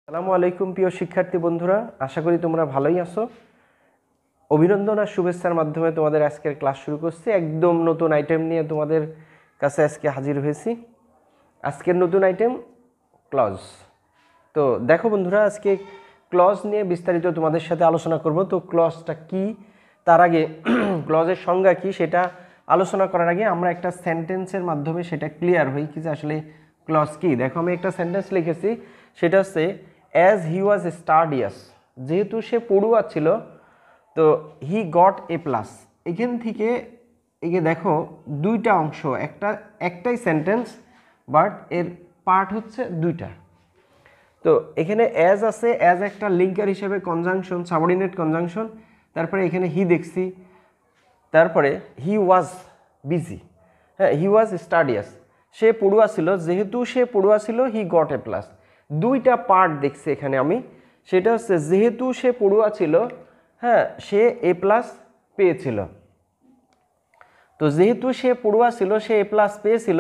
আসসালামু আলাইকুম প্রিয় শিক্ষার্থী বন্ধুরা, আশা করি তোমরা ভালোই আছো। অভিনন্দন আর শুভেচ্ছার মাধ্যমে তোমাদের আজকের ক্লাস শুরু করছি। একদম নতুন আইটেম নিয়ে তোমাদের কাছে আজকে হাজির হয়েছি। আজকের নতুন আইটেম ক্লজ। তো দেখো বন্ধুরা, আজকে ক্লজ নিয়ে বিস্তারিত তোমাদের সাথে আলোচনা করব। তো ক্লজটা কি, তার আগে ক্লজের সংজ্ঞা কি সেটা আলোচনা করার আগে আমরা একটা সেন্টেন্সের মাধ্যমে সেটা ক্লিয়ার হই কি যে আসলে ক্লজ কি। দেখো, আমি একটা সেন্টেন্স লিখেছি, সেটা হচ্ছে অ্যাজ হি ওয়াজ স্টাডিয়াস, যেহেতু সে পড়ুয়া ছিল তো হি গট এ প্লাস। এখান থেকে একে দেখো দুইটা অংশ, একটাই সেন্টেন্স বাট এর পার্ট হচ্ছে দুইটা। তো এখানে অ্যাজ আছে, অ্যাজ একটা লিঙ্কার হিসেবে কনজাংশন, সাবঅর্ডিনেট কনজাংশন। তারপরে এখানে হি দেখছি, তারপরে হি ওয়াজ বিজি, হ্যাঁ হি ওয়াজ স্টাডিয়াস, সে পড়ুয়া ছিল, যেহেতু সে পড়ুয়া ছিল হি গট এ প্লাস। দুইটা পার্ট দেখছি এখানে আমি, সেটা হচ্ছে যেহেতু সে পড়ুয়া ছিল, হ্যাঁ সে এ প্লাস পেয়েছিল। তো যেহেতু সে পড়ুয়া ছিল সে এ প্লাস পেয়েছিল,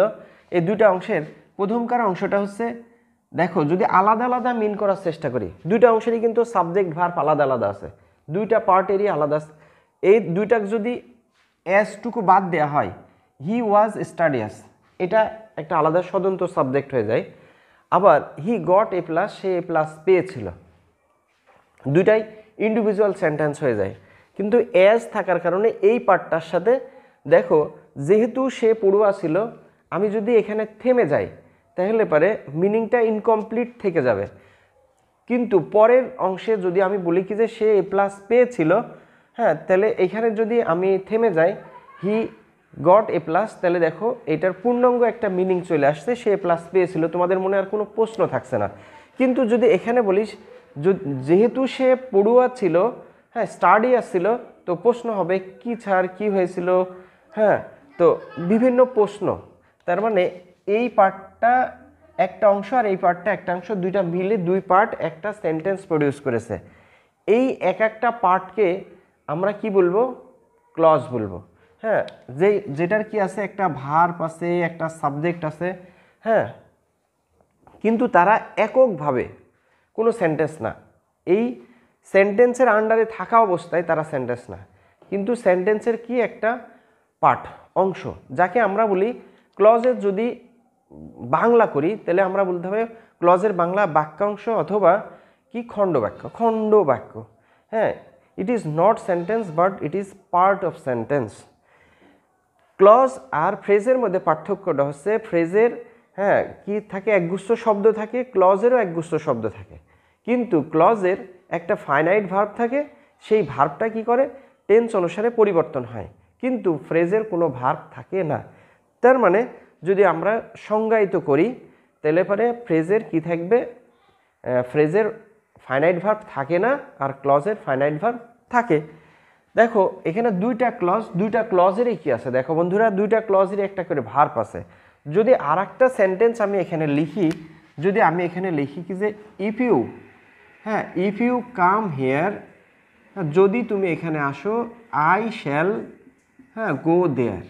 এই দুইটা অংশের প্রথমকার অংশটা হচ্ছে, দেখো যদি আলাদা আলাদা মিন করার চেষ্টা করি, দুইটা অংশেরই কিন্তু সাবজেক্ট ভার্ব আলাদা আলাদা আছে, দুইটা পার্টেরই আলাদা আছে। এই দুইটা যদি অ্যাজটুকু বাদ দেওয়া হয়, হি ওয়াজ স্টাডিয়াস, এটা একটা আলাদা স্বতন্ত্র সাবজেক্ট হয়ে যায়। আবার he got a plus, say A plus পেয়েছিল, দুইটাই ইন্ডিভিজুয়াল সেন্টেন্স হয়ে যায়। কিন্তু অ্যাজ থাকার কারণে এই পার্টটার সাথে দেখো, যেহেতু সে পড়ুয়া ছিল, আমি যদি এখানে থেমে যাই তাহলে পারে মিনিংটা ইনকমপ্লিট থেকে যাবে। কিন্তু পরের অংশে যদি আমি বলি কি যে সে এ প্লাস পেয়েছিল, হ্যাঁ তাহলে এখানে যদি আমি থেমে যাই হি গট এ প্লাস, তাহলে দেখো এটার পূর্ণাঙ্গ একটা মিনিং চলে আসছে, সে এ প্লাস পেয়েছিল, তোমাদের মনে আর কোনো প্রশ্ন থাকছে না। কিন্তু যদি এখানে বলিস যেহেতু সে পড়ুয়া ছিল, হ্যাঁ স্টাডিয়াস ছিল, তো প্রশ্ন হবে কি ছাড় কি হয়েছিল, হ্যাঁ তো বিভিন্ন প্রশ্ন। তার মানে এই পার্টটা একটা অংশ আর এই পার্টটা একটা অংশ, দুইটা মিলে দুই পার্ট একটা সেন্টেন্স প্রডিউস করেছে। এই একটা পার্টকে আমরা কি বলবো, ক্লজ বলবো। হ্যাঁ যেটার কি আছে, একটা ভার্ব আছে, একটা সাবজেক্ট আছে, হ্যাঁ কিন্তু তারা এককভাবে কোনো সেন্টেন্স না। এই সেন্টেন্সের আন্ডারে থাকা অবস্থায় তারা সেন্টেন্স না, কিন্তু সেন্টেন্সের কি একটা পার্ট, অংশ, যাকে আমরা বলি ক্লজের যদি বাংলা করি তাহলে আমরা বলতে হবে ক্লজের বাংলা বাক্যাংশ অথবা কি খণ্ড বাক্য। হ্যাঁ it is not sentence but it is part of sentence. Clause আর ফ্রেজের মধ্যে পার্থক্যটা হচ্ছে, ফ্রেজের হ্যাঁ কি থাকে, একগুচ্ছ শব্দ থাকে, ক্লজেরও একগুচ্ছ শব্দ থাকে, কিন্তু ক্লজের একটা ফাইনাইট ভার্ব থাকে, সেই ভার্বটা কি করে টেন্স অনুসারে পরিবর্তন হয়, কিন্তু ফ্রেজের কোনো ভার্ব থাকে না। তার মানে যদি আমরা সংজ্ঞায়িত করি তাহলে পরে ফ্রেজের কি থাকবে, ফ্রেজের ফাইনাইট ভার্ব থাকে না আর ক্লজের ফাইনাইট ভার্ব থাকে। দেখো এখানে দুইটা ক্লজেরই কি আছে, দেখো বন্ধুরা দুইটা ক্লজেরই একটা করে ভার্ব আছে। যদি আর একটা সেন্টেন্স আমি এখানে লিখি, যদি আমি এখানে লিখি কি যে ইফ ইউ কাম হিয়ার, যদি তুমি এখানে আসো, আই শ্যাল গো দেয়ার,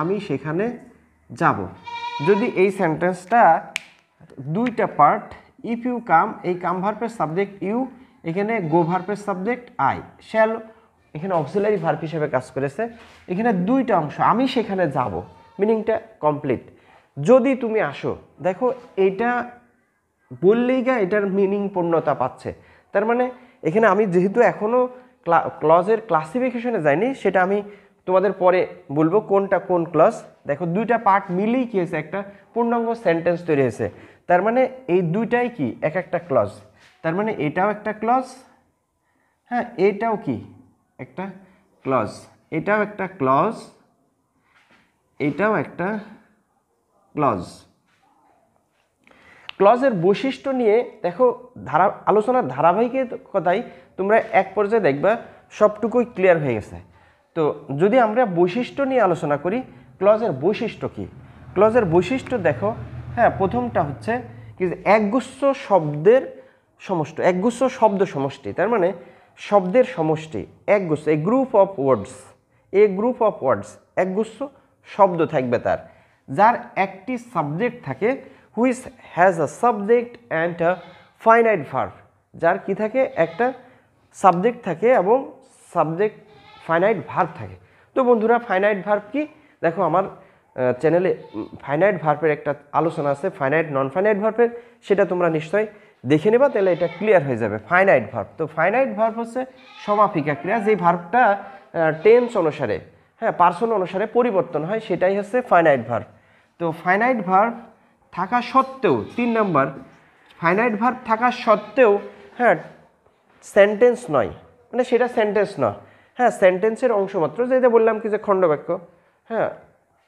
আমি সেখানে যাব। যদি এই সেন্টেন্সটা দুইটা পার্ট, ইফ ইউ কাম, এই কাম ভার্বের সাবজেক্ট ইউ, এখানে গো ভার্বের সাবজেক্ট আই, শ্যাল এখানে অক্সিলারি ভার্ব হিসেবে কাজ করেছে, এখানে দুইটা অংশ, আমি সেখানে যাব, মিনিংটা কমপ্লিট। যদি তুমি আসো, দেখো এইটা বললেই এটার মিনিং পূর্ণতা পাচ্ছে। তার মানে এখানে আমি যেহেতু এখনও ক্লজের ক্লাসিফিকেশনে যাইনি, সেটা আমি তোমাদের পরে বলবো কোনটা কোন ক্লজ। দেখো দুইটা পার্ট মিলেই কি হয়েছে, একটা পূর্ণাঙ্গ সেন্টেন্স তৈরি হয়েছে। তার মানে এই দুইটাই কি একটা ক্লজ। তার মানে এটাও একটা ক্লজ, হ্যাঁ এটাও কি একটা ক্লজ, এটাও একটা ক্লজ, এটাও একটা ক্লজ। ক্লজের বৈশিষ্ট্য নিয়ে দেখো আলোচনার ধারাবাহিকতায় তোমরা এক পর্যায়ে দেখবা সবটুকুই ক্লিয়ার হয়ে গেছে। তো যদি আমরা বৈশিষ্ট্য নিয়ে আলোচনা করি, ক্লজের বৈশিষ্ট্য কি, ক্লজের বৈশিষ্ট্য দেখো, হ্যাঁ প্রথমটা হচ্ছে কি একগুচ্ছ শব্দের সমষ্টি, একগুচ্ছ শব্দ সমষ্টি। তার মানে শব্দের সমষ্টি, একগুচ্ছ, এ গ্রুপ অফ ওয়ার্ডস, একগুচ্ছ শব্দ থাকবে তার, যার একটি সাবজেক্ট থাকে, which has a subject and a finite verb, যার কি থাকে একটা সাবজেক্ট থাকে এবং সাবজেক্ট ফাইনাইট ভার্ব থাকে। তো বন্ধুরা ফাইনাইট ভার্ব কি, দেখো আমার চ্যানেলে ফাইনাইট ভার্বের একটা আলোচনা আছে, ফাইনাইট নন ফাইনাইট ভার্বের, সেটা তোমরা নিশ্চয়ই দেখে নেবা, তাহলে এটা ক্লিয়ার হয়ে যাবে। ফাইনাইট ভার্ব, তো ফাইনাইট ভার্ব হচ্ছে সমাপিকা ক্রিয়া, যেই ভার্বটা টেন্স অনুসারে, হ্যাঁ পার্সন অনুসারে পরিবর্তন হয়, সেটাই হচ্ছে ফাইনাইট ভার্ব। তো ফাইনাইট ভার্ব থাকা সত্ত্বেও 3 নম্বর, ফাইনাইট ভার্ব থাকা সত্ত্বেও হ্যাঁ সেন্টেন্স নয়, মানে সেটা সেন্টেন্স নয়, হ্যাঁ সেন্টেন্সের অংশ মাত্র, যেটা বললাম কি যে খণ্ডবাক্য, হ্যাঁ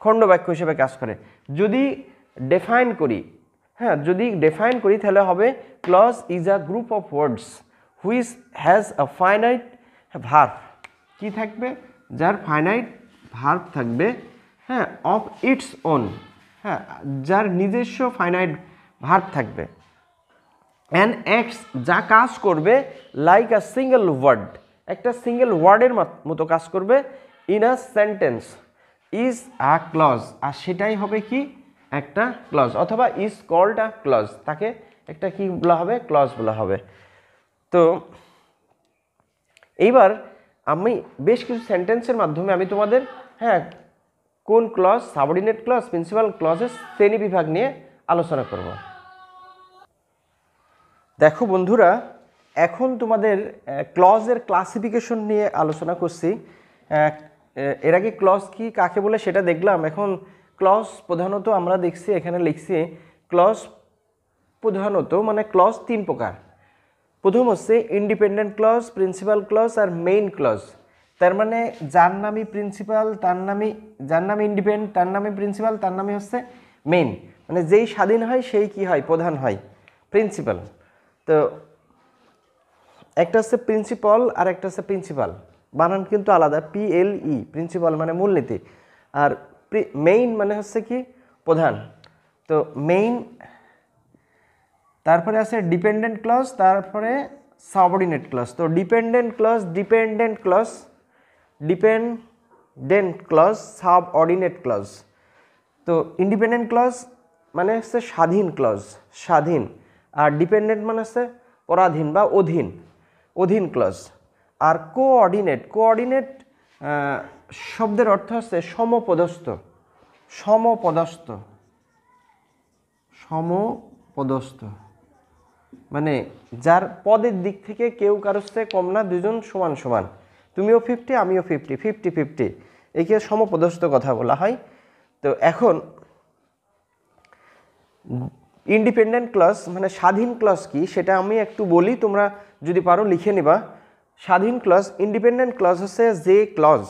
খণ্ডবাক্য হিসেবে কাজ করে। যদি ডিফাইন করি, হ্যাঁ যদি ডিফাইন করি তাহলে হবে clause is a group of words which has a finite verb, কি থাকবে, যার ফাইনাইট ভার্ব থাকবে, হ্যাঁ অফ ইটস ওন, হ্যাঁ যার নিজস্ব ফাইনাইট ভার্ব থাকবে, অ্যান্ড অ্যাক্টস যা কাজ করবে লাইক আ সিঙ্গেল ওয়ার্ড, একটা সিঙ্গেল ওয়ার্ডের মতো কাজ করবে, in a sentence is a clause, আর সেটাই হবে কি একটা ক্লজ, অথবা ইজ কল্ড আ ক্লজ, তাকে একটা কি বলা হবে, ক্লজ বলা হবে। তো এইবার আমি বেশ কিছু সেন্টেন্সের মাধ্যমে আমি তোমাদের হ্যাঁ কোন ক্লজ, সাবঅর্ডিনেট ক্লজ, প্রিন্সিপাল ক্লজের শ্রেণী বিভাগ নিয়ে আলোচনা করব। দেখো বন্ধুরা, এখন তোমাদের ক্লজের ক্লাসিফিকেশন নিয়ে আলোচনা করছি। এর আগে ক্লজ কি কাকে বলে সেটা দেখলাম। এখন ক্লজ প্রধানত আমরা দেখছি, এখানে লিখছি ক্লজ প্রধানত মানে ক্লজ 3 প্রকার। প্রথম হচ্ছে ইন্ডিপেন্ডেন্ট ক্লজ, প্রিন্সিপাল ক্লজ আর মেইন ক্লজ। তার মানে যার নামই প্রিন্সিপাল তার নামই, যার নামে ইন্ডিপেন্ডেন্ট তার নামে প্রিন্সিপাল, তার নামে হচ্ছে মেইন, মানে যেই স্বাধীন হয় সেই কি হয়, প্রধান হয়, প্রিন্সিপাল। তো একটা হচ্ছে প্রিন্সিপাল আর একটা হচ্ছে প্রিন্সিপাল, বানান কিন্তু আলাদা, PLE প্রিন্সিপাল মানে মূলনীতি, আর মেইন মানে হচ্ছে কি প্রধান। তো মেইন, তারপরে আছে ডিপেন্ডেন্ট ক্লজ, তারপরে সাবঅর্ডিনেট ক্লজ। তো dependent clause, dependent clause, subordinate clause. তো ইন্ডিপেন্ডেন্ট ক্লজ মানে হচ্ছে স্বাধীন ক্লজ, স্বাধীন, আর ডিপেন্ডেন্ট মানে হচ্ছে পরাধীন বা অধীন ক্লজ। আর কোঅর্ডিনেট শব্দের অর্থ হচ্ছে সমপদস্থ, মানে যার পদের দিক থেকে কেউ কারোর চেয়ে কম না, দুজন সমান সমান, তুমিও 50 আমিও 50, একে সমপদস্থ কথা বলা হয়। তো এখন ইন্ডিপেন্ডেন্ট ক্লজ মানে স্বাধীন ক্লজ কি সেটা আমি একটু বলি, তোমরা যদি পারো লিখে নিবা। স্বাধীন ক্লজ, ইন্ডিপেন্ডেন্ট ক্লজ হচ্ছে যে ক্লজ,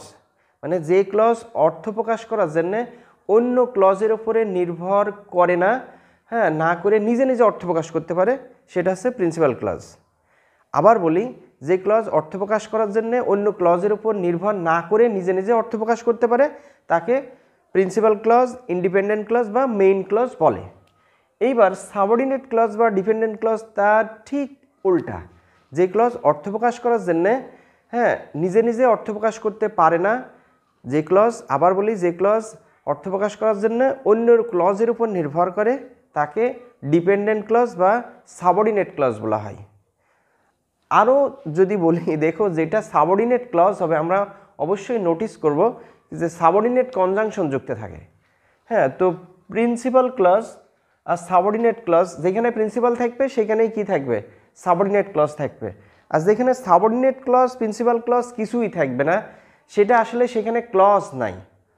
মানে যে ক্লজ অর্থ প্রকাশ করার জন্যে অন্য ক্লজের উপরে নির্ভর করে না, হ্যাঁ না করে নিজে নিজে অর্থ প্রকাশ করতে পারে, সেটা হচ্ছে প্রিন্সিপাল ক্লজ। আবার বলি, যে ক্লজ অর্থ প্রকাশ করার জন্য অন্য ক্লজের উপর নির্ভর না করে নিজে নিজে অর্থ প্রকাশ করতে পারে তাকে প্রিন্সিপাল ক্লজ, ইন্ডিপেন্ডেন্ট ক্লজ বা মেইন ক্লজ বলে। এইবার সাবঅর্ডিনেট ক্লজ বা ডিপেন্ডেন্ট ক্লজ তার ঠিক উল্টা, যে ক্লজ অর্থ প্রকাশ করার জন্যে হ্যাঁ নিজে নিজে অর্থ প্রকাশ করতে পারে না, যে ক্লজ, আবার বলি যে ক্লজ অর্থ প্রকাশ করার জন্য অন্য ক্লজের উপর নির্ভর করে তাকে ডিপেন্ডেন্ট ক্লজ বা সাবঅর্ডিনেট ক্লজ বলা হয়। আরও যদি বলি, দেখো যেটা সাবঅর্ডিনেট ক্লজ হবে আমরা অবশ্যই নোটিস করব যে সাবঅর্ডিনেট কনজাংশন যুক্ত থাকে। হ্যাঁ, তো প্রিন্সিপাল ক্লজ আর সাবঅর্ডিনেট ক্লজ, যেখানে প্রিন্সিপাল থাকবে সেখানেই কি থাকবে, সাবঅর্ডিনেট ক্লজ থাকবে। আর যেখানে সাবঅর্ডিনেট ক্লজ, প্রিন্সিপাল ক্লজ কিছুই থাকবে না, সেটা আসলে সেখানে ক্লজ নাই।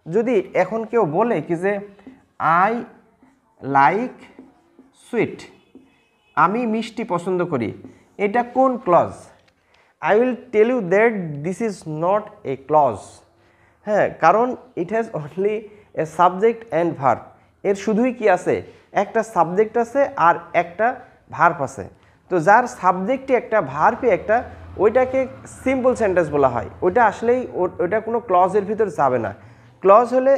যদি এখন কেউ বলে কি যে আই লাইক সুইট, আমি মিষ্টি পছন্দ করি, এটা কোন clause? I will tell you that this is not a clause. হ্যাঁ, কারণ it has only a subject and verb. এর শুধুই কি আছে, একটা সাবজেক্ট আছে আর একটা ভার্ব আছে। তো যার সাবজেক্টই একটা, ভার্বই একটা, ওইটাকে সিম্পল সেন্টেন্স বলা হয়। ওইটা আসলেই ওইটা কোনো ক্লজের ভিতর যাবে না। ক্লজ হলে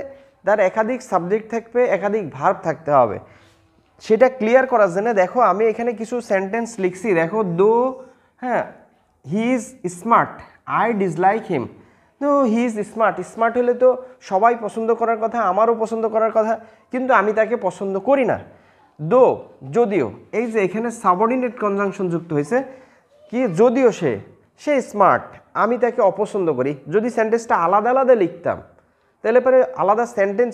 তার একাধিক সাবজেক্ট থাকবে, একাধিক ভার্ব থাকতে হবে। সেটা ক্লিয়ার করার জন্য দেখো আমি এখানে কিছু সেন্টেন্স লিখছি। দেখো, দো হ্যাঁ he is smart I dislike him. তো হি ইজ স্মার্ট, স্মার্ট হলে তো সবাই পছন্দ করার কথা, আমারও পছন্দ করার কথা, কিন্তু আমি তাকে পছন্দ করি না। দো, যদিও, এই যে এখানে সাবঅর্ডিনেট কনজাংশন যুক্ত হয়েছে, কি যদিও সে স্মার্ট, আমি তাকে অপছন্দ করি। যদি সেন্টেন্সটা আলাদা আলাদা লিখতাম তাহলে পরে আলাদা সেন্টেন্স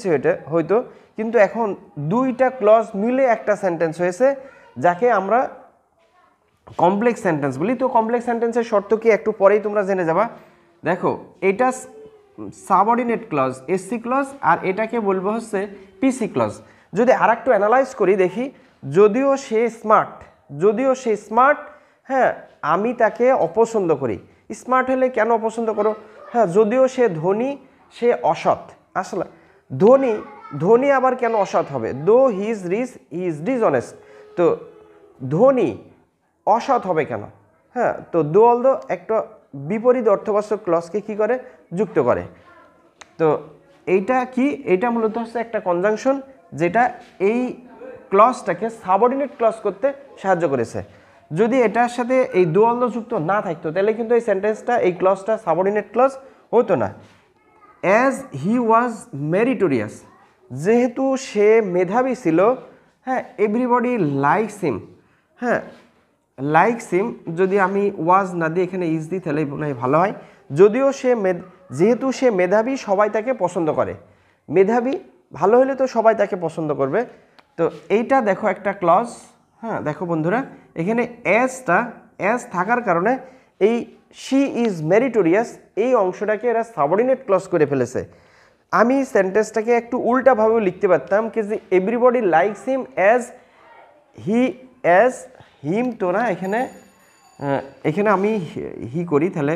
হইতো, কিন্তু এখন দুইটা ক্লজ মিলে একটা সেন্টেন্স হয়েছে, যাকে আমরা কমপ্লেক্স সেন্টেন্স বলি। তো কমপ্লেক্স সেন্টেন্সের শর্ত কি একটু পরেই তোমরা জেনে যাবা। দেখো, এটা সাবঅর্ডিনেট ক্লজ এসসি ক্লজ, আর এটাকে বলবো হচ্ছে পিসি ক্লজ। যদি আর একটু অ্যানালাইজ করি দেখি, যদিও সে স্মার্ট, হ্যাঁ আমি তাকে অপছন্দ করি। স্মার্ট হলে কেন অপছন্দ করো? হ্যাঁ, যদিও সে ধনী, সে অসৎ। আসলে ধনী আবার কেন অসৎ হবে? Though he is rich he is dishonest. তো ধনী অসৎ হবে কেন? হ্যাঁ, তো দো অলদো একটা বিপরীত অর্থবাচক ক্লজকে কি করে? যুক্ত করে। তো এইটা কি? এইটা মূলত হচ্ছে একটা কনজাংশন, যেটা এই ক্লজটাকে সাবঅর্ডিনেট ক্লজ করতে সাহায্য করেছে। যদি এটার সাথে এই দো অলদো যুক্ত না থাকতো তাহলে কিন্তু এই সেন্টেন্সটা, এই ক্লজটা সাবঅর্ডিনেট ক্লজ হতো না। অ্যাজ হি ওয়াজ মেরিটোরিয়াস, যেহেতু সে মেধাবী ছিল, হ্যাঁ এভরিবডি লাইকস হিম। হ্যাঁ, লাইকস হিম যদি আমি ওয়াজ না দিয়ে এখানে ইজ দিই তাহলে মনে হয় ভালো হয়। যেহেতু সে মেধাবী, সবাই তাকে পছন্দ করে। মেধাবী ভালো হলে তো সবাই তাকে পছন্দ করবে। তো এইটা দেখো একটা ক্লজ। হ্যাঁ দেখো বন্ধুরা, এখানে অ্যাজ থাকার কারণে এই শি ইজ মেরিটোরিয়াস এই অংশটাকে এরা সাবঅর্ডিনেট ক্লজ করে ফেলেছে। আমি সেন্টেন্সটাকে একটু উল্টাভাবেও লিখতে পারতাম কি, যে everybody likes him as him. তো না, এখানে আমি হি করি তাহলে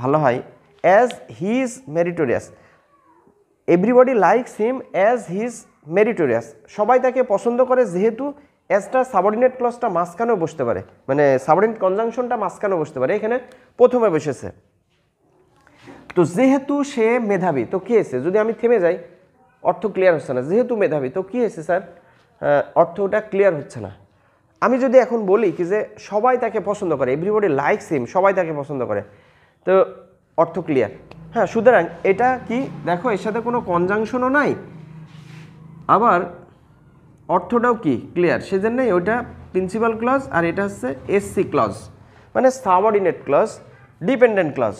ভালো হয়। As he is meritorious, everybody likes him as he is meritorious. সবাই তাকে পছন্দ করে, যেহেতু অ্যাজটা সাবঅর্ডিনেট ক্লজটা মাঝখানেও বসতে পারে, মানে সাবঅর্ডিনেট কনজাংশনটা মাঝখানেও বসতে পারে, এখানে প্রথমে বসেছে। তো যেহেতু সে মেধাবী, তো কী হয়েছে? যদি আমি থেমে যাই অর্থ ক্লিয়ার হচ্ছে না। যেহেতু মেধাবী, তো কী হয়েছে স্যার? অর্থটা ক্লিয়ার হচ্ছে না। আমি যদি এখন বলি কি যে সবাই তাকে পছন্দ করে, এভরিবডি লাইকস হিম, সবাই তাকে পছন্দ করে, তো অর্থ ক্লিয়ার। হ্যাঁ, সুতরাং এটা কি দেখো, এর সাথে কোনো কনজাংশনও নাই, আবার অর্থটাও কি ক্লিয়ার। সেজন্যই ওইটা প্রিন্সিপাল ক্লজ, আর এটা হচ্ছে এসসি ক্লজ, মানে subordinate clause, dependent clause.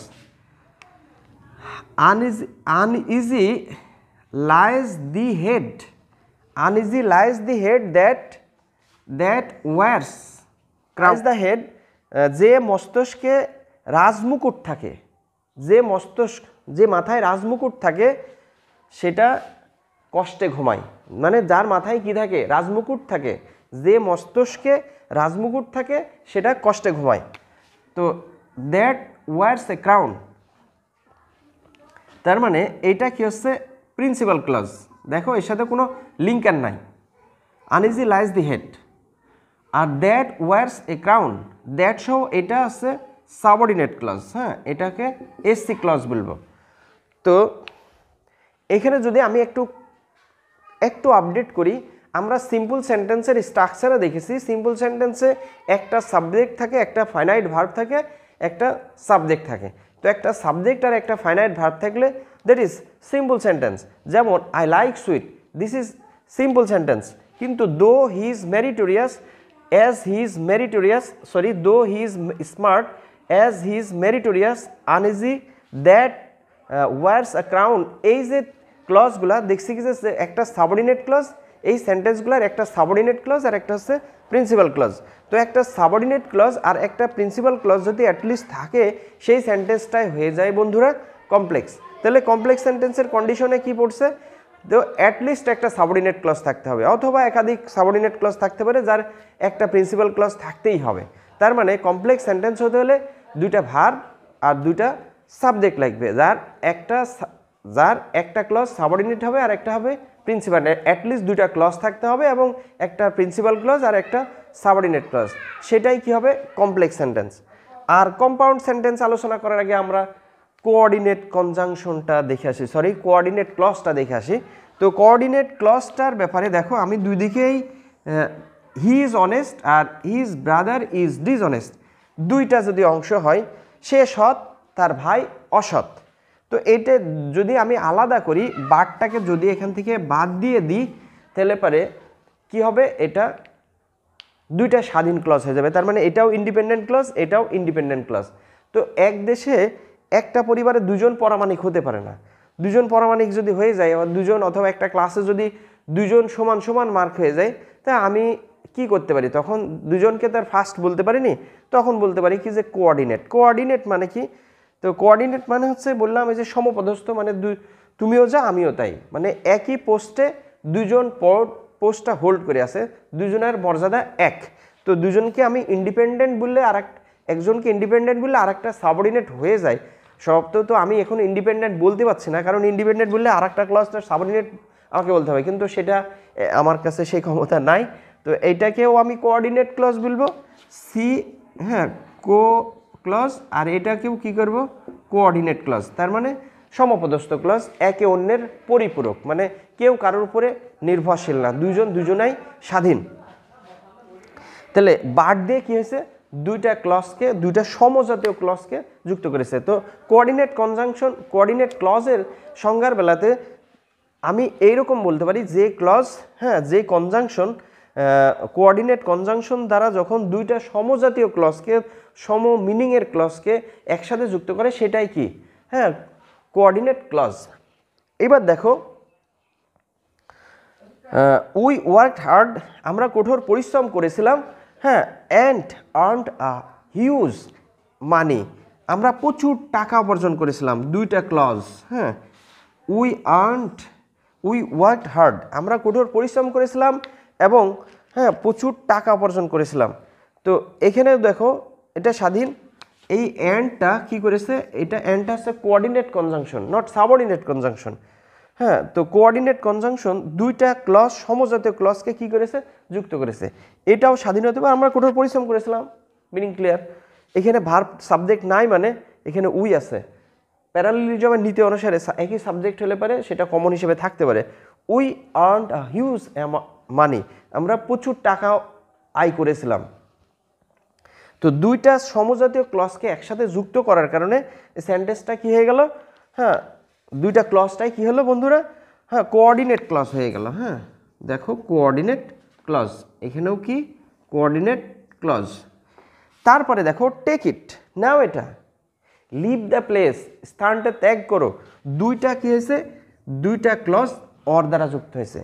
Uneasy lies the head, uneasy lies the head that wears crown the head, যে মস্তিষ্কে রাজমুকুট থাকে, যে মাথায় রাজমুকুট থাকে সেটা কষ্টে ঘুমায়। মানে যার মাথায় কি থাকে? রাজমুকুট থাকে। যে মস্তিষ্কে রাজমুকুট থাকে সেটা কষ্টে ঘুমায়। তো দ্যাট ওয়ার্স এ ক্রাউন, তার মানে এইটা কি হচ্ছে? Principal clause. দেখো, এর সাথে কোনো লিঙ্কার নাই। আনইজি লাইজ দি হেড আর that wears a crown, that সহ এটা হচ্ছে সাবঅর্ডিনেট ক্লজ। হ্যাঁ, এটাকে এসসি ক্লজ বলবো। তো এখানে যদি আমি একটু আপডেট করি, আমরা সিম্পল সেন্টেন্সের স্ট্রাকচারে দেখেছি। সিম্পল সেন্টেন্সে একটা সাবজেক্ট থাকে, একটা ফাইনাইট ভার্ব থাকে, একটা সাবজেক্ট থাকে। তো একটা সাবজেক্ট আর একটা ফাইনাইট ভার্ব থাকলে দ্যাট ইজ সিম্পল সেন্টেন্স। যেমন I like sweet, this is simple sentence. কিন্তু though he is meritorious, as he is meritorious, sorry, though he is smart, as he is meritorious, uneasy that wears a crown, এই যে ক্লজগুলা দেখছি কি যে একটা subordinate clause, এই সেন্টেন্সগুলোর একটা subordinate clause আর একটা হচ্ছে প্রিন্সিপাল ক্লজ। তো একটা সাবঅর্ডিনেট ক্লজ আর একটা প্রিন্সিপাল ক্লজ যদি অ্যাটলিস্ট থাকে, সেই সেন্টেন্সটাই হয়ে যায় বন্ধুরা কমপ্লেক্স। তাহলে কমপ্লেক্স সেন্টেন্সের কন্ডিশনে কি পড়ছে? তো অ্যাটলিস্ট একটা সাবঅর্ডিনেট ক্লজ থাকতে হবে, অথবা একাধিক সাবঅর্ডিনেট ক্লজ থাকতে পারে, যার একটা প্রিন্সিপাল ক্লজ থাকতেই হবে। তার মানে কমপ্লেক্স সেন্টেন্স হতে হলে দুইটা ভার্ব আর দুইটা সাবজেক্ট লাগবে, যার একটা ক্লজ সাবঅর্ডিনেট হবে আর একটা হবে প্রিন্সিপাল। অ্যাটলিস্ট দুইটা ক্লজ থাকতে হবে এবং একটা প্রিন্সিপাল ক্লজ আর একটা সাবঅর্ডিনেট ক্লজ, সেটাই কি হবে? Complex sentence. আর কম্পাউন্ড সেন্টেন্স আলোচনা করার আগে আমরা কোঅর্ডিনেট কনজাংশনটা দেখে আসি, সরি কোঅর্ডিনেট ক্লজটা দেখে আসি। তো কোঅর্ডিনেট ক্লজটার ব্যাপারে দেখো, আমি দুই দিকেই হি ইজ অনেস্ট আর হিজ ব্রাদার ইজ ডিসঅনেস্ট, দুইটা যদি অংশ হয়, সে সৎ, তার ভাই অসৎ। তো এইটা যদি আমি আলাদা করি, বারটাকে যদি এখান থেকে বাদ দিয়ে দিই, তাহলে পারে কি হবে? এটা দুইটা স্বাধীন ক্লজ হয়ে যাবে। তার মানে এটাও ইন্ডিপেন্ডেন্ট ক্লজ, এটাও ইন্ডিপেন্ডেন্ট ক্লজ। তো এক দেশে একটা পরিবারে দুজন পরামাণিক হতে পারে না। দুজন পরামাণিক যদি হয়ে যায়, আবার দুজন অথবা একটা ক্লাসে যদি দুজন সমান সমান মার্ক হয়ে যায়, তা আমি কি করতে পারি? তখন দুজনকে তার ফার্স্ট বলতে পারিনি, তখন বলতে পারি কি যে কোঅর্ডিনেট। কোঅর্ডিনেট মানে কি? তো কোঅর্ডিনেট মানে হচ্ছে বললাম এই যে সমপদস্থ, মানে তুমিও যা আমিও তাই, মানে একই পোস্টে দুজন পোস্টটা হোল্ড করে আছে, দুজনের মর্যাদা এক। তো দুজনকে আমি ইন্ডিপেন্ডেন্ট বললে একজনকে ইন্ডিপেন্ডেন্ট বললে আরেকটা সাবঅর্ডিনেট হয়ে যায়। তো আমি এখন ইন্ডিপেন্ডেন্ট বলতে পারছি না, কারণ ইন্ডিপেন্ডেন্ট বললে আরেকটা ক্লজটা সাবঅর্ডিনেট আমাকে বলতে হবে, কিন্তু সেটা আমার কাছে সেই ক্ষমতা নাই। তো এইটাকেও আমি কোঅর্ডিনেট ক্লজ বলবো, কো ক্লজ। আর এটাকেও কি করব? Coordinate clause. তার মানে সমপদস্থ ক্লজ, একে অন্যের পরিপূরক, মানে কেউ কারোর উপরে নির্ভরশীল না, দুজনাই স্বাধীন। তাহলে বার্ড দিয়ে কি হয়েছে? দুইটা ক্লজকে, দুইটা সমজাতীয় ক্লজকে যুক্ত করেছে। তো কোঅর্ডিনেট কনজাংশন, কোঅর্ডিনেট ক্লজের সংজ্ঞার বেলাতে আমি এইরকম বলতে পারি যে ক্লজ, যে কনজাংশন, কোঅর্ডিনেট কনজাংশন দ্বারা যখন দুইটা সমজাতীয় ক্লজকে, সম মিনিংয়ের ক্লজকে একসাথে যুক্ত করে, সেটাই কি? Coordinate clause. এবার দেখো, উই ওয়ার্কড হার্ড, আমরা কঠোর পরিশ্রম করেছিলাম, and earned a huge money, আমরা প্রচুর টাকা উপার্জন করেছিলাম। দুইটা ক্লজ, উই ওয়ার্কড হার্ড, আমরা কঠোর পরিশ্রম করেছিলাম এবং প্রচুর টাকা উপার্জন করেছিলাম। তো এখানে দেখো এটা স্বাধীন, এই অ্যান্ডটা কি করেছে? এটা অ্যান্ডটা হচ্ছে coordinate conjunction, not subordinate conjunction. তো কোঅর্ডিনেট কনজাংশন দুইটা ক্লজ, সমজাতীয় ক্লজকে কি করেছে? যুক্ত করেছে। এটাও স্বাধীন হতে পারে, আমরা কঠোর পরিশ্রম করেছিলাম, মিনিং ক্লিয়ার। এখানে ভার্ব সাবজেক্ট নাই, মানে এখানে উই আছে। প্যারালেলিজমের নীতি অনুসারে একই সাবজেক্ট হলে পারে, সেটা কমন হিসেবে থাকতে পারে। We earned a huge money, আমরা প্রচুর টাকা আয় করেছিলাম। তো দুইটা সমজাতীয় ক্লজকে একসাথে যুক্ত করার কারণে সেন্টেন্সটা কি হয়ে গেল? দুইটা ক্লজটাই কি হলো বন্ধুরা? কোঅর্ডিনেট ক্লজ হয়ে গেল। দেখো কোঅর্ডিনেট ক্লজ, এখানেও কি কোঅর্ডিনেট ক্লজ। তারপরে দেখো টেক ইট, নাও এটা, লিভ দ্য প্লেস, স্থানটা ত্যাগ করো। দুইটা কি হয়েছে? দুইটা ক্লজ অর দ্বারা যুক্ত হয়েছে।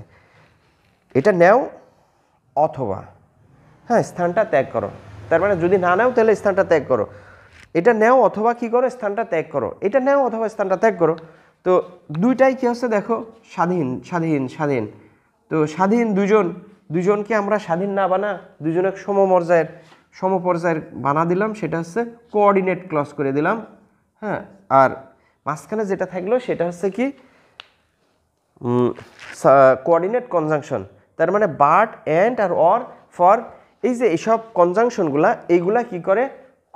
এটা নাও অথবা, স্থানটা ত্যাগ করো। তার মানে যদি না নাও তাহলে স্থানটা ত্যাগ করো। এটা নাও অথবা কি করো? স্থানটা ত্যাগ করো। এটা নাও অথবা স্থানটা ত্যাগ করো। তো দুইটাই কি হচ্ছে? দেখো স্বাধীন, স্বাধীন, স্বাধীন। তো স্বাধীন দুজনকে আমরা স্বাধীন না বানা, দুজনের সমপর্যায়ের বানা দিলাম, সেটা হচ্ছে কোঅর্ডিনেট ক্লজ করে দিলাম। আর মাঝখানে যেটা থাকলো সেটা হচ্ছে কি? Coordinate conjunction. তার মানে বাট, অ্যান্ড আর অর, ফর, এই যে এইসব কনজাংশনগুলা, এইগুলা কি করে?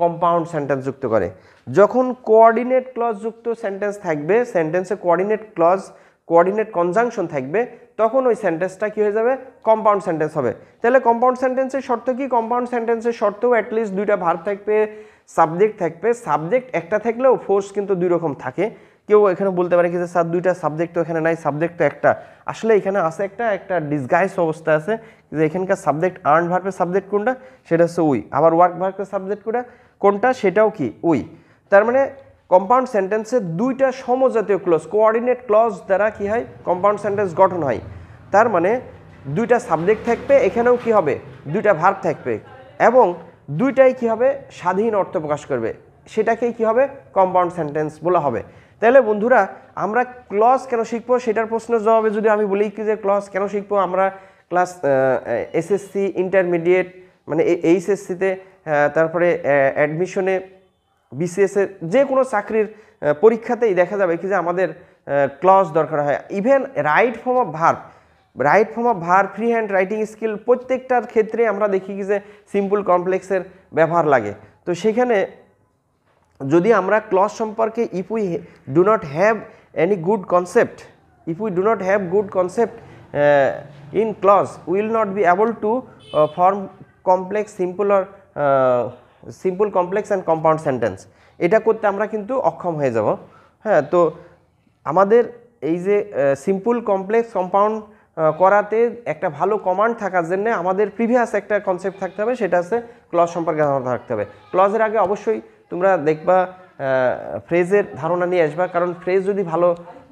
কম্পাউন্ড সেন্টেন্স যুক্ত করে। যখন কোঅর্ডিনেট ক্লজ যুক্ত সেন্টেন্স থাকবে, সেন্টেন্সে কোঅর্ডিনেট কনজাংশন থাকবে, তখন ওই সেন্টেন্সটা কি হয়ে যাবে? কম্পাউন্ড সেন্টেন্স হবে। তাহলে কম্পাউন্ড সেন্টেন্সের শর্ত কি? কম্পাউন্ড সেন্টেন্সের শর্তেও অ্যাটলিস্ট দুইটা ভার্ব থাকবে, সাবজেক্ট থাকবে। সাবজেক্ট একটা থাকলেও ফোর্স কিন্তু দুই রকম থাকে। কেউ এখানে বলতে পারে কি যে স্যার দুইটা সাবজেক্ট তো এখানে নাই, সাবজেক্ট তো একটা। আসলে এখানে আছে একটা ডিসগাইজ অবস্থা আছে, যে এখানকার সাবজেক্ট, আর্ন ভার্বের সাবজেক্ট কোনটা? সেটা হচ্ছে উই। আবার ওয়ার্ক ভার্বের সাবজেক্ট কোনটা? সেটাও কি উই। তার মানে কম্পাউন্ড সেন্টেন্সে দুইটা সমজাতীয় ক্লজ, কোঅর্ডিনেট ক্লজ দ্বারা কি হয়? কম্পাউন্ড সেন্টেন্স গঠন হয়। তার মানে দুইটা সাবজেক্ট থাকবে, এখানেও কি হবে? দুইটা ভার্ব থাকবে, এবং দুইটাই কি হবে? স্বাধীন অর্থ প্রকাশ করবে। সেটাকেই কি হবে? কম্পাউন্ড সেন্টেন্স বলা হবে। তাহলে বন্ধুরা, আমরা ক্লজ কেন শিখবো সেটার প্রশ্নের জবাবে যদি আমি বলি কি যে ক্লজ কেন শিখবো, আমরা ক্লাস এসএসসি, ইন্টারমিডিয়েট, মানে এইচএসসিতে, তারপরে অ্যাডমিশনে, বিসিএসে, যে কোনো চাকরির পরীক্ষাতেই দেখা যাবে কি যে আমাদের ক্লজ দরকার হয়। Even right form of verb, free hand writing skill, প্রত্যেকটার ক্ষেত্রে আমরা দেখি কি যে সিম্পল কমপ্লেক্সের ব্যবহার লাগে। তো সেখানে যদি আমরা ক্লজ সম্পর্কে if we do not have any good concept, in clause, will not be able to form complex, simple complex and compound sentence. এটা করতে আমরা কিন্তু অক্ষম হয়ে যাব। তো আমাদের এই যে সিম্পল, কমপ্লেক্স, কম্পাউন্ড করাতে একটা ভালো কমান্ড থাকার জন্য আমাদের প্রিভিয়াস একটা কনসেপ্ট থাকতে হবে, সেটা হচ্ছে ক্লজ সম্পর্কে ধারণা থাকতে হবে। ক্লজের আগে অবশ্যই তোমরা দেখবা ফ্রেজের ধারণা নিয়ে আসবা, কারণ ফ্রেজ যদি ভালো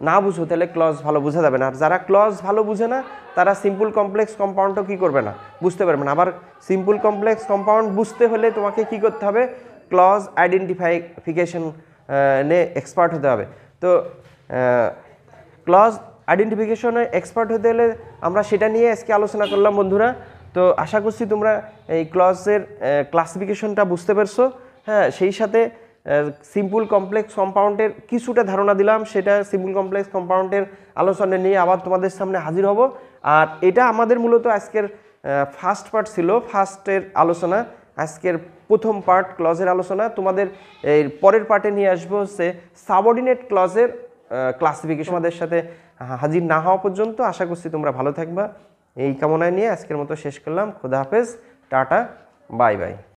না বুঝো তাহলে ক্লজ ভালো বোঝা যাবে না। আর যারা ক্লজ ভালো বুঝে না তারা সিম্পল কমপ্লেক্স কম্পাউন্ডও কী করবে না, বুঝতে পারবে না। আবার সিম্পল কমপ্লেক্স কম্পাউন্ড বুঝতে হলে তোমাকে কি করতে হবে, ক্লজ আইডেন্টিফিকেশন নিয়ে এক্সপার্ট হতে হবে। তো ক্লজ আইডেন্টিফিকেশনে এক্সপার্ট হতে হলে আমরা সেটা নিয়ে আজকে আলোচনা করলাম বন্ধুরা। তো আশা করছি তোমরা এই ক্লজের ক্লাসিফিকেশনটা বুঝতে পারছো। হ্যাঁ, সেই সাথে সিম্পল কমপ্লেক্স কম্পাউন্ডের কিছুটা ধারণা দিলাম, সেটা সিম্পল কমপ্লেক্স কম্পাউন্ডের আলোচনা নিয়ে আবার তোমাদের সামনে হাজির হব। আর এটা আমাদের মূলত আজকের ফার্স্ট পার্ট ছিল, ফার্স্টের আলোচনা, আজকের প্রথম পার্ট ক্লজের আলোচনা। তোমাদের এই পরের পার্টে নিয়ে আসবো হচ্ছে সাবঅর্ডিনেট ক্লজের ক্লাসিফিকেশন। আমাদের সাথে হাজির না হওয়া পর্যন্ত আশা করছি তোমরা ভালো থাকবা, এই কামনায় নিয়ে আজকের মতো শেষ করলাম। খোদা হাফেজ, টাটা, বাই বাই।